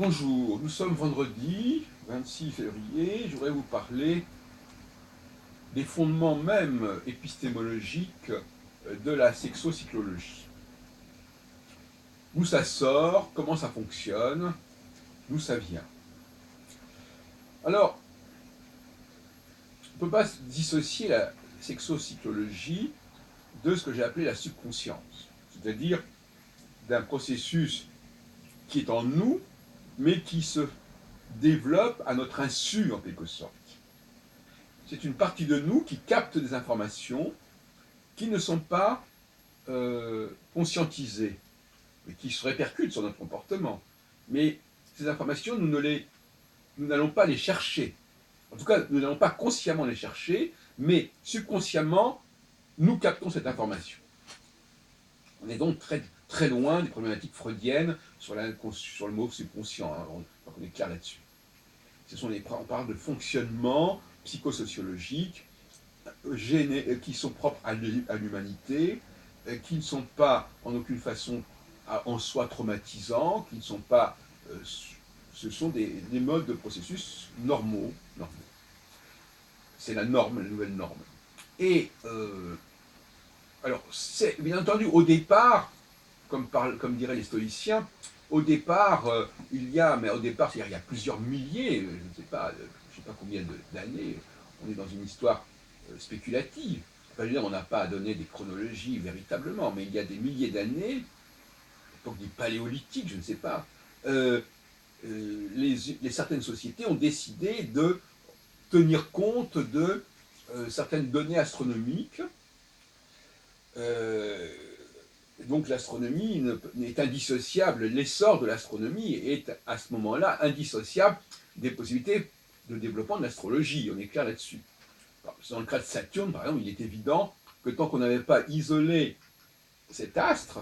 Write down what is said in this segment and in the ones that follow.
Bonjour, nous sommes vendredi 26 février. Je voudrais vous parler des fondements même épistémologiques de la sexocyclologie. D'où ça sort, comment ça fonctionne, d'où ça vient. Alors, on ne peut pas dissocier la sexocyclologie de ce que j'ai appelé la subconscience, c'est-à-dire d'un processus qui est en nous, mais qui se développe à notre insu en quelque sorte. C'est une partie de nous qui capte des informations qui ne sont pas conscientisées et qui se répercutent sur notre comportement. Mais ces informations, nous n'allons pas les chercher. En tout cas, nous n'allons pas consciemment les chercher, mais subconsciemment, nous captons cette information. On est donc très, très loin des problématiques freudiennes sur le mot subconscient. Hein, on est clair là-dessus. On parle de fonctionnement psychosociologique qui sont propres à l'humanité, qui ne sont pas en aucune façon en soi traumatisants, qui ne sont pas... ce sont des modes de processus normaux. C'est la norme, la nouvelle norme. Et alors, c'est bien entendu, au départ, comme diraient les stoïciens, au départ, il y a plusieurs milliers, je ne sais pas combien d'années, on est dans une histoire spéculative. Enfin, on n'a pas à donner des chronologies véritablement, mais il y a des milliers d'années, l'époque du paléolithique, je ne sais pas, certaines sociétés ont décidé de tenir compte de certaines données astronomiques. Donc l'astronomie est indissociable, l'essor de l'astronomie est à ce moment-là indissociable des possibilités de développement de l'astrologie, on est clair là-dessus. Dans le cas de Saturne, par exemple, il est évident que tant qu'on n'avait pas isolé cet astre,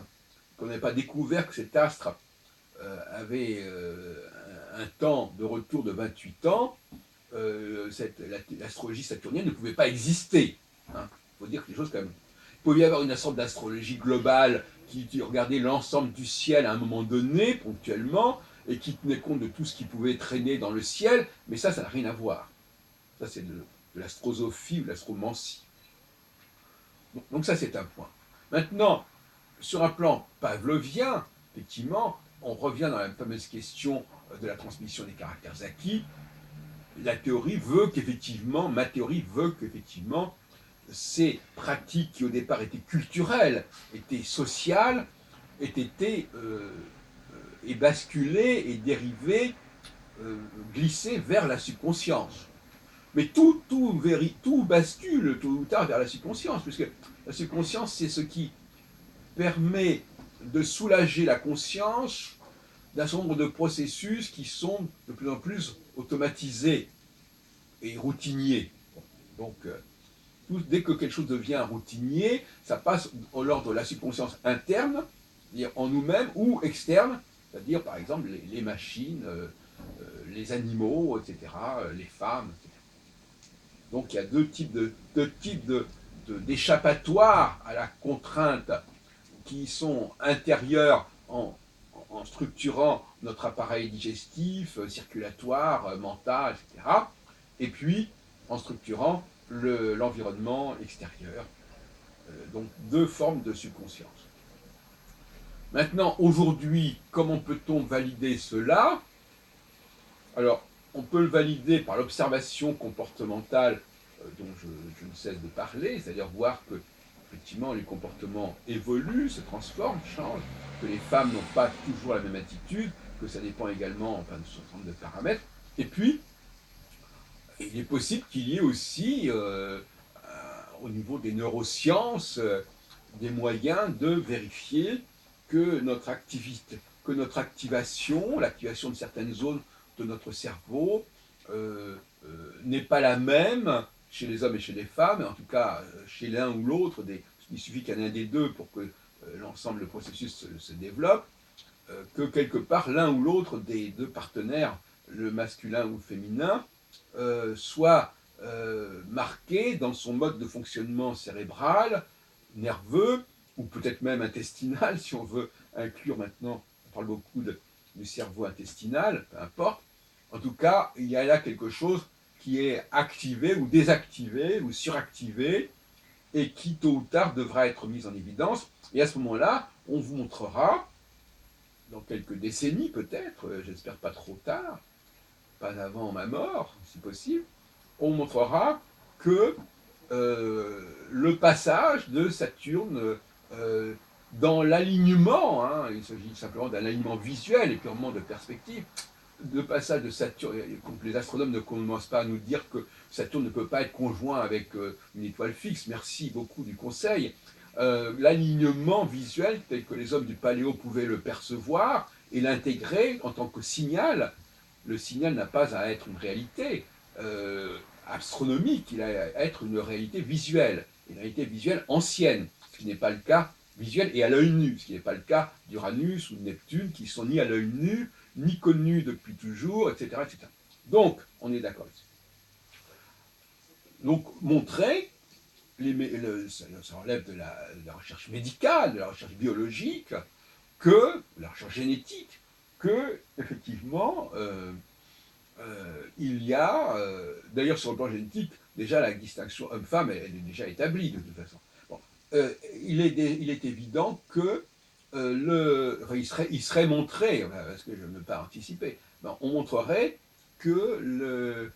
qu'on n'avait pas découvert que cet astre avait un temps de retour de 28 ans, l'astrologie saturnienne ne pouvait pas exister. Il faut dire que les choses quand même. Il pouvait y avoir une sorte d'astrologie globale qui regardait l'ensemble du ciel à un moment donné, ponctuellement, et qui tenait compte de tout ce qui pouvait traîner dans le ciel, mais ça n'a rien à voir. Ça, c'est de l'astrosophie ou de l'astromancie. Donc ça, c'est un point. Maintenant, sur un plan pavlovien, effectivement, on revient dans la fameuse question de la transmission des caractères acquis. Ma théorie veut qu'effectivement, ces pratiques qui au départ étaient culturelles, étaient sociales, aient été et basculées et dérivées, glissées vers la subconscience. Mais tout bascule tôt ou tard vers la subconscience, puisque la subconscience, c'est ce qui permet de soulager la conscience d'un certain nombre de processus qui sont de plus en plus automatisés et routiniers. Donc, dès que quelque chose devient routinier, ça passe au l'ordre de la subconscience interne, c'est-à-dire en nous-mêmes, ou externe, c'est-à-dire par exemple les machines, les animaux, etc., les femmes, etc. Donc il y a deux types d'échappatoires à la contrainte qui sont intérieurs en structurant notre appareil digestif, circulatoire, mental, etc. Et puis en structurant l'environnement extérieur. Donc deux formes de subconscience. Maintenant, aujourd'hui, comment peut-on valider cela? Alors, on peut le valider par l'observation comportementale dont je ne cesse de parler, c'est-à-dire voir que effectivement les comportements évoluent, se transforment, changent, que les femmes n'ont pas toujours la même attitude, que ça dépend également de ce certain nombre de paramètres. Et puis, il est possible qu'il y ait aussi, au niveau des neurosciences, des moyens de vérifier que notre activation, l'activation de certaines zones de notre cerveau, n'est pas la même chez les hommes et chez les femmes, et en tout cas chez l'un ou l'autre, il suffit qu'il y en ait un des deux pour que l'ensemble du processus se développe, que quelque part l'un ou l'autre des deux partenaires, le masculin ou le féminin, soit marqué dans son mode de fonctionnement cérébral, nerveux, ou peut-être même intestinal, si on veut inclure maintenant, on parle beaucoup du cerveau intestinal, peu importe. En tout cas, il y a là quelque chose qui est activé ou désactivé ou suractivé et qui, tôt ou tard, devra être mis en évidence. Et à ce moment-là, on vous montrera, dans quelques décennies peut-être, j'espère pas trop tard, pas avant ma mort, si possible, on montrera que le passage de Saturne dans l'alignement, hein, il s'agit simplement d'un alignement visuel et purement de perspective, le passage de Saturne, donc les astronomes ne commencent pas à nous dire que Saturne ne peut pas être conjoint avec une étoile fixe, merci beaucoup du conseil. L'alignement visuel tel que les hommes du Paléo pouvaient le percevoir et l'intégrer en tant que signal, le signal n'a pas à être une réalité astronomique, il a à être une réalité visuelle, une réalité visuelle ancienne, ce qui n'est pas le cas visuel et à l'œil nu, ce qui n'est pas le cas d'Uranus ou de Neptune, qui sont ni à l'œil nu, ni connus depuis toujours, etc., etc. Donc, on est d'accord ici. Donc, montrer, ça relève de la recherche médicale, de la recherche biologique, que, de la recherche génétique, que, effectivement, il y a, d'ailleurs sur le plan génétique, déjà la distinction homme-femme, elle est déjà établie de toute façon. Bon, il est évident que enfin, il serait montré, parce que je ne veux pas anticiper, ben, on montrerait que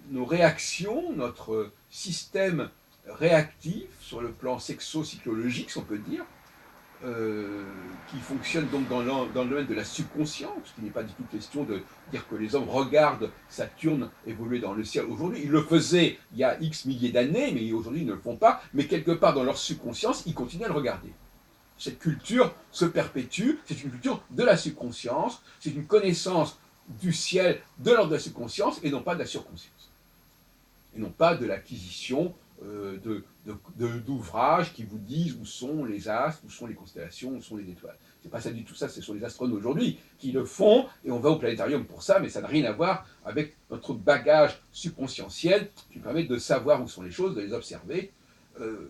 nos réactions, notre système réactif sur le plan sexo-psychologique, si on peut dire, qui fonctionne donc dans le domaine de la subconscience, qui n'est pas du tout question de dire que les hommes regardent Saturne évoluer dans le ciel aujourd'hui. Ils le faisaient il y a X milliers d'années, mais aujourd'hui ils ne le font pas. Mais quelque part dans leur subconscience, ils continuent à le regarder. Cette culture se perpétue, c'est une culture de la subconscience, c'est une connaissance du ciel de l'ordre de la subconscience et non pas de la surconscience. Et non pas de l'acquisition d'ouvrages qui vous disent où sont les astres, où sont les constellations, où sont les étoiles. C'est pas ça du tout ça, ce sont les astronomes aujourd'hui qui le font, et on va au planétarium pour ça, mais ça n'a rien à voir avec notre bagage subconscientiel qui permet de savoir où sont les choses, de les observer,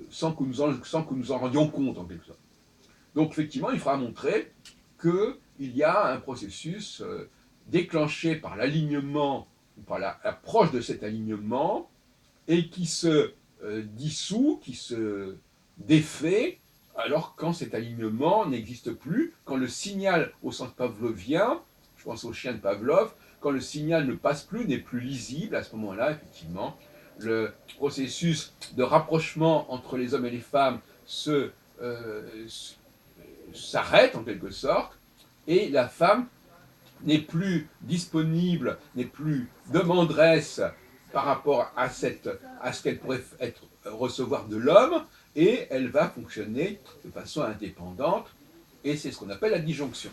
sans que nous en rendions compte en quelque sorte. Donc effectivement, il faudra montrer qu'il y a un processus déclenché par l'alignement, ou par l'approche de cet alignement, et qui se dissout, qui se défait, alors quand cet alignement n'existe plus, quand le signal au sens pavlovien, je pense au chien de Pavlov, quand le signal ne passe plus, n'est plus lisible, à ce moment-là, effectivement, le processus de rapprochement entre les hommes et les femmes s'arrête en quelque sorte, et la femme n'est plus disponible, n'est plus demanderesse par rapport à ce qu'elle pourrait recevoir de l'homme, et elle va fonctionner de façon indépendante, et c'est ce qu'on appelle la disjonction.